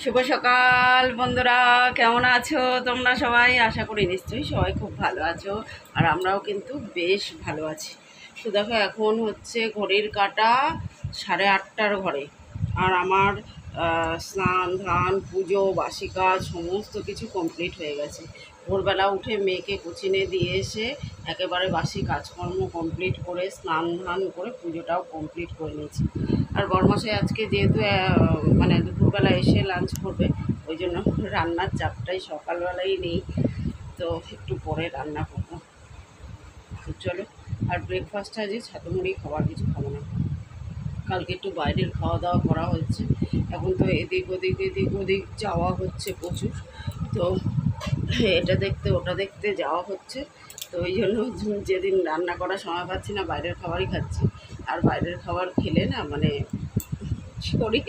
শুভ সকাল বন্ধুরা, কেমন আছো তোমরা সবাই? আশা করি নিশ্চয়ই সবাই খুব ভালো আছো, আর আমরাও কিন্তু বেশ ভালো আছি। তো দেখো, এখন হচ্ছে ঘড়ির কাঁটা 8:30 ঘরে, আর আমার স্নান ধান পুজো বাসি কাজ সমস্ত কিছু কমপ্লিট হয়ে গেছে। ভোরবেলা উঠে মেয়েকে কোচিনে দিয়ে এসে একেবারে বাসি কাজকর্ম কমপ্লিট করে স্নান ধান করে পুজোটাও কমপ্লিট করে নিয়েছি। আর বড়মশাই আজকে যেহেতু মানে দুপুরবেলা এসে লাঞ্চ করবে, ওই জন্য রান্নার চাপটাই সকালবেলাই নেই, তো একটু পরে রান্না করবো। তো চলো, আর ব্রেকফাস্টে আজকে ছাতু মুড়ি খাবার কিছু খাবো না। কালকে একটু বাইরের খাওয়া দাওয়া করা হয়েছে, এখন তো এদিক ওদিক যাওয়া হচ্ছে প্রচুর। তো এটা দেখতে ওটা দেখতে যাওয়া হচ্ছে, তো ওই জন্য যেদিন রান্না করার সময় পাচ্ছি না, বাইরের খাবারই খাচ্ছি। আর বাইরের খাবার খেলে না মানে শরীর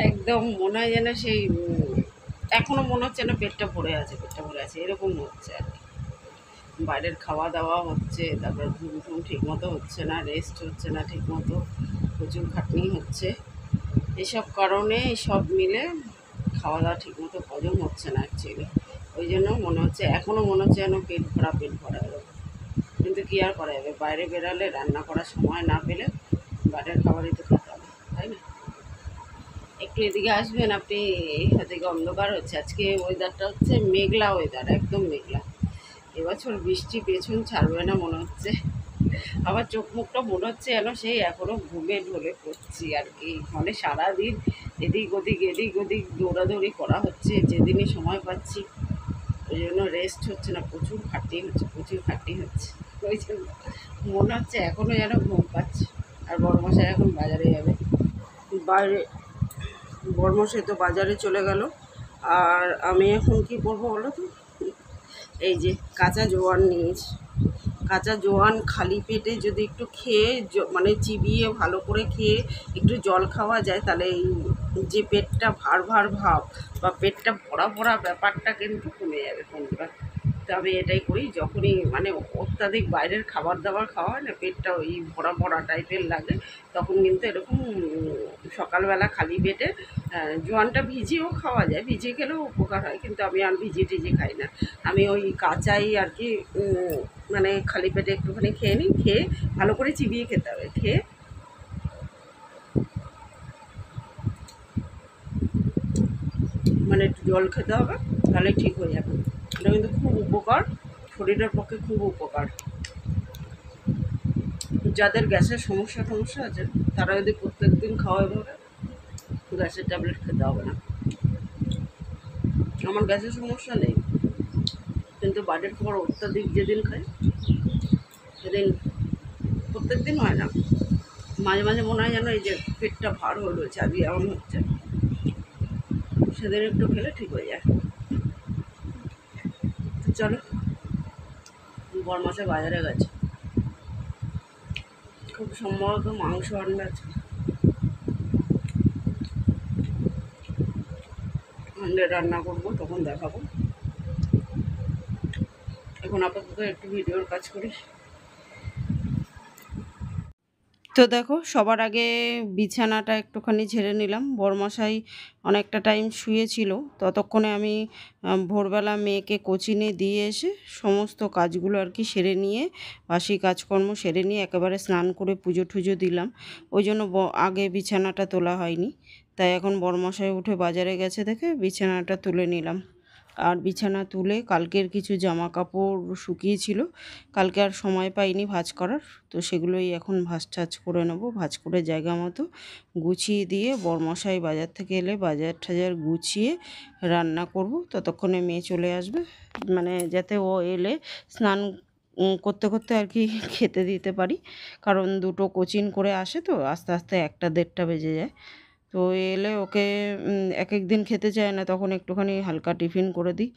একদম মনে হয় যেন সেই এখনও মনে হচ্ছে না পেটটা ভরে আছে এরকম হচ্ছে আর কি। বাইরের খাওয়া দাওয়া হচ্ছে, তারপর ঘুম টুম ঠিক মতো হচ্ছে না, রেস্ট হচ্ছে না ঠিক মতো, প্রচুর খাটনি হচ্ছে। এসব কারণে সব মিলে খাওয়া দাওয়া ঠিক মতো হজম হচ্ছে না অ্যাকচুয়ালি। ওই জন্য মনে হচ্ছে, এখনও মনে হচ্ছে যেন পেট ভরা এরকম। কিন্তু কী আর করা যাবে, বাইরে বেরালে রান্না করার সময় না পেলে বাইরের খাবারই তো খেতে হবে, তাই না? একটু এদিকে আসবেন আপনি। এদিকে অন্ধকার হচ্ছে, আজকে ওয়েদারটা হচ্ছে মেঘলা ওয়েদার, একদম মেঘলা। এবছর বৃষ্টি পেছন ছাড়বে না মনে হচ্ছে। আবার চোখ মুখটা মনে হচ্ছে যেন সেই এখনও ঘুমে ঢলে পড়ছি আর কি। মানে সারাদিন এদিক ওদিক দৌড়াদৌড়ি করা হচ্ছে, যেদিনই সময় পাচ্ছি। ওই জন্য রেস্ট হচ্ছে না, প্রচুর খাটনি হচ্ছে। ওই জন্য মনে হচ্ছে এখনও যেন ঘুম পাচ্ছে। আর বড় মশাই এখন বাজারে যাবে। বাইরে বড়মশাই তো বাজারে চলে গেল, আর আমি এখন কি করবো বলো তো? এই যে কাঁচা জোয়ান নিয়েছি, কাঁচা জোয়ান খালি পেটে যদি একটু খেয়ে মানে চিবিয়ে ভালো করে খেয়ে একটু জল খাওয়া যায়, তাহলে এই যে পেটটা ভার ভাব বা পেটটা ভরা ভরা ব্যাপারটা কিন্তু কমে যাবে বন্ধুরা। তো আমি এটাই করি, যখনই মানে অত্যাধিক বাইরের খাবার দাবার খাওয়া হয় না, পেটটা ওই ভরা ভরা টাইপের লাগে, তখন কিন্তু এরকম সকালবেলা খালি পেটে জোয়ানটা ভিজিয়েও খাওয়া যায়, ভিজিয়ে খেলেও উপকার হয়, কিন্তু আমি আর ভিজিয়ে টিজিয়ে খাই না। আমি ওই কাঁচাই আর কি, মানে খালি পেটে একটুখানি খেয়ে নিই, খেয়ে ভালো করে চিবিয়ে খেতে হবে, খেয়ে মানে একটু জল খেতে হবে, তাহলে ঠিক হয়ে যাবে। এটা কিন্তু খুব উপকার, শরীরের পক্ষে খুব উপকার। যাদের গ্যাসের সমস্যা আছে, তারা যদি প্রত্যেক দিন খাওয়া এভাবে, গ্যাসের ট্যাবলেট খেতে হবে না। আমার গ্যাসের সমস্যা নেই, কিন্তু বাইরের খাবার অত্যাধিক যেদিন খাই সেদিন, প্রত্যেক দিন হয় না, মাঝে মাঝে মনে হয় যেন এই যে পেটটা ভার হয়ে রয়েছে, আজকে এমন হচ্ছে, সেদিন একটু খেলে ঠিক হয়ে যায়। তো চলো, বড়মশাই বাজারে গেছে, খুব সম্ভবত মাংস আনবে আছে, আনলে রান্না করবো, তখন দেখাবো। এখন আপাতত একটু ভিডিওর কাজ করি। তো দেখো, সবার আগে বিছানাটা একটুখানি ঝেড়ে নিলাম। বড়মশাই অনেকটা টাইম শুয়েছিল, ততক্ষণে আমি ভোরবেলা মেয়েকে কোচিনে দিয়ে এসে সমস্ত কাজগুলো আর কি সেরে নিয়ে, বাসি কাজকর্ম সেরে নিয়ে একেবারে স্নান করে পুজো টুজো দিলাম। ওই জন্য আগে বিছানাটা তোলা হয়নি, তাই এখন বড়মশাই উঠে বাজারে গেছে দেখে বিছানাটা তুলে নিলাম। আর বিছানা তুলে কালকের কিছু জামা কাপড় শুকিয়েছিল, কালকে আর সময় পাইনি ভাঁজ করার, তো সেগুলোই এখন ভাঁজ টাজ করে নেবো। ভাঁজ করে জায়গা মতো গুছিয়ে দিয়ে বড়মশাই বাজার থেকে এলে বাজার টাজার গুছিয়ে রান্না করব। ততক্ষণে মেয়ে চলে আসবে, মানে যাতে ও এলে স্নান করতে করতে আর কি খেতে দিতে পারি, কারণ দুটো কোচিং করে আসে, তো আস্তে আস্তে 1টা 1:30 বেজে যায়। তো এলে ওকে এক এক দিন খেতে চায় না, তখন একটুখানি হালকা টিফিন করে দিই।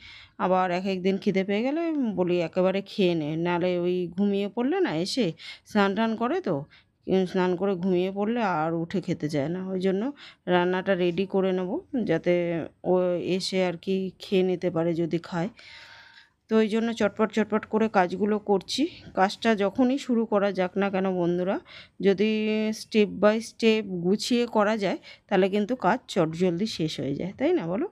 আবার এক এক দিন খিদে পেয়ে গেলে বলি একেবারে খেয়ে নে, নাহলে ওই ঘুমিয়ে পড়লে না, এসে স্নান টান করে, তো স্নান করে ঘুমিয়ে পড়লে আর উঠে খেতে চায় না। ওই জন্য রান্নাটা রেডি করে নেব, যাতে ও এসে আর কি খেয়ে নিতে পারে যদি খায়। তো ওই জন্য চটপট চটপট করে কাজগুলো করছি। কাজটা যখনই শুরু করা যাক না কেন বন্ধুরা, যদি স্টেপ বাই স্টেপ গুছিয়ে করা যায় তাহলে কিন্তু কাজ চটজলদি শেষ হয়ে যায়, তাই না বলো?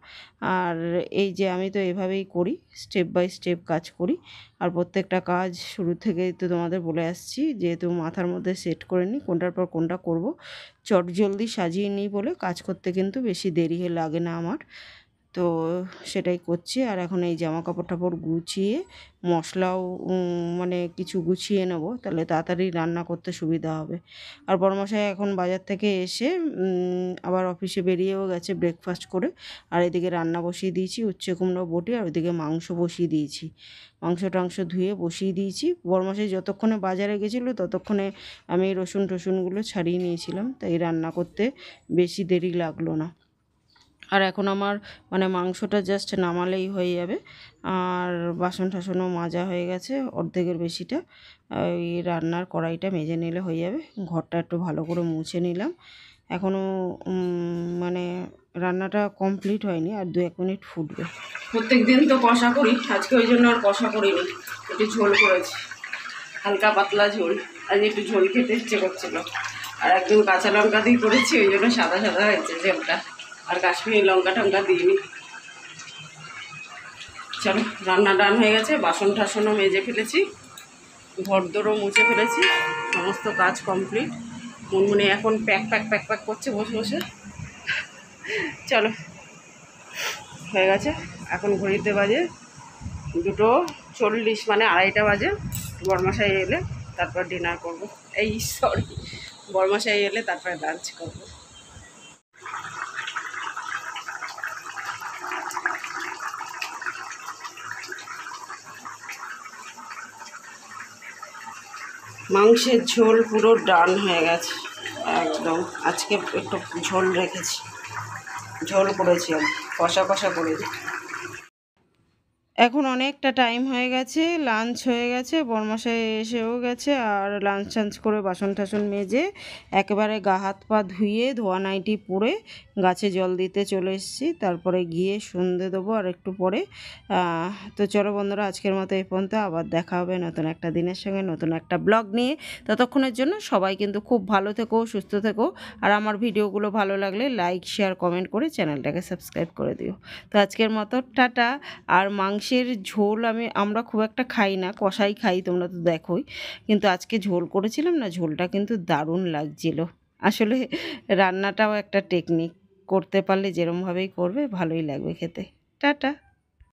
আর এই যে আমি তো এভাবেই করি, স্টেপ বাই স্টেপ কাজ করি। আর প্রত্যেকটা কাজ শুরু থেকেই তো তোমাদের বলে আসছি, যেহেতু মাথার মধ্যে সেট করে নিই কোনটার পর কোনটা করব, চটজলদি সাজিয়ে নিই বলে কাজ করতে কিন্তু বেশি দেরি লাগে না আমার। তো সেটাই করছি। আর এখন এই জামা কাপড় টাপড় গুছিয়ে মশলাও মানে কিছু গুছিয়ে নেবো, তাহলে তাড়াতাড়ি রান্না করতে সুবিধা হবে। আর বড়মশাই এখন বাজার থেকে এসে আবার অফিসে বেরিয়েও গেছে ব্রেকফাস্ট করে। আর এদিকে রান্না বসিয়ে দিয়েছি, উচ্ছে কুমড়ো বটি, আর ওইদিকে মাংস বসিয়ে দিয়েছি। মাংস টাংস ধুয়ে বসিয়ে দিয়েছি। বড়মশাই যতক্ষণে বাজারে গেছিলো ততক্ষণে আমি রসুন টসুনগুলো ছাড়িয়ে নিয়েছিলাম, তাই রান্না করতে বেশি দেরি লাগলো না। আর এখন আমার মানে মাংসটা জাস্ট নামালেই হয়ে যাবে। আর বাসন টাসনও মাজা হয়ে গেছে অর্ধেকের বেশিটা। ওই রান্নার কড়াইটা মেজে নিলে হয়ে যাবে। ঘরটা একটু ভালো করে মুছে নিলাম। এখনও মানে রান্নাটা কমপ্লিট হয়নি, আর 2-1 মিনিট ফুটবে। প্রত্যেক দিন তো কষা করি, আজকে ওই জন্য আর কষা করিনি, একটু ঝোল করেছি, হালকা পাতলা ঝোল। আজ একটু ঝোল খেতে ইচ্ছে করছিল, আর একদম কাঁচা লঙ্কা দিয়ে করেছি, ওই জন্য সাদা সাদা হয়েছে ঝোলটা, আর কাশ্মীরি লঙ্কা টঙ্কা দিইনি। চলো, রান্না ডান হয়ে গেছে, বাসন টাসনও মেজে ফেলেছি, ঘর দোরও মুছে ফেলেছি, সমস্ত কাজ কমপ্লিট। মুনমুনি এখন প্যাক প্যাক প্যাক প্যাক করছে বসে বসে। চলো, হয়ে গেছে। এখন ঘড়িতে বাজে 2:40, মানে 2:30টা বাজে। বড়মশাই এলে তারপর ডিনার করব, এই সরি, বড়মশাই এলে তারপরে লাঞ্চ করব। মাংসের ঝোল পুরো ডান হয়ে গেছে একদম। আজকে একটু ঝোল রেখেছি, ঝোল করেছি, আমি কষা কষা করেছি। এখন অনেকটা টাইম হয়ে গেছে, লাঞ্চ হয়ে গেছে, বরমশাই এসেও গেছে। আর লাঞ্চ টাঞ্চ করে বাসন টাসন মেজে একেবারে গা হাত পা ধুয়ে ধোয়া নাইটি পরে গাছে জল দিতে চলে এসেছি। তারপরে গিয়ে সন্ধে দেবো আর একটু পরে। তো চলো বন্ধুরা, আজকের মতো এই পর্যন্ত। আবার দেখা হবে নতুন একটা দিনের সঙ্গে, নতুন একটা ব্লগ নিয়ে। ততক্ষণের জন্য সবাই কিন্তু খুব ভালো থেকো, সুস্থ থেকো। আর আমার ভিডিওগুলো ভালো লাগলে লাইক শেয়ার কমেন্ট করে চ্যানেলটাকে সাবস্ক্রাইব করে দিও। তো আজকের মতো টাটা। আর মাংসের ঝোল আমরা খুব একটা খাই না, কষাই খাই, তোমরা তো দেখোই। কিন্তু আজকে ঝোল করেছিলাম না, ঝোলটা কিন্তু দারুণ লাগছিল। আসলে রান্নাটাও একটা টেকনিক, করতে পারলে যেরমভাবেই করবে ভালোই লাগবে খেতে। টাটা।